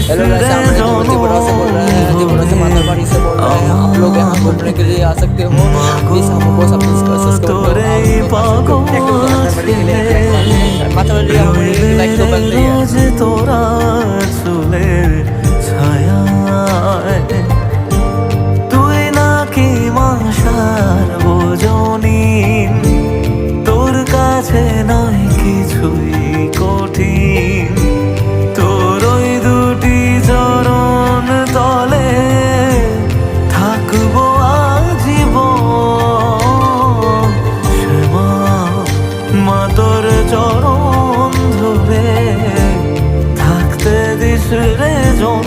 Hello वैसे हम त्रिपुरा से बोल रहे हैं, त्रिपुरा से मातरबाड़ी से बोल रहे हैं। आप लोग यहाँ घूमने के लिए आ सकते हो। प्लीज हमको सब्सक्राइब करो, फैमिली के लिए मातरबाड़ी हमारी लाइफ तो बन रही है। তোরা চুলের ছায়ায় তুই নাকি মাসার বোঝনি, তোর কাছে নয় কিছুই কঠিন, তোর ওই দুটি চরণ তলে থাকবো আজীবন। শ্যামা মা তোর চরণ ধরে থাকতে দিস রে জন।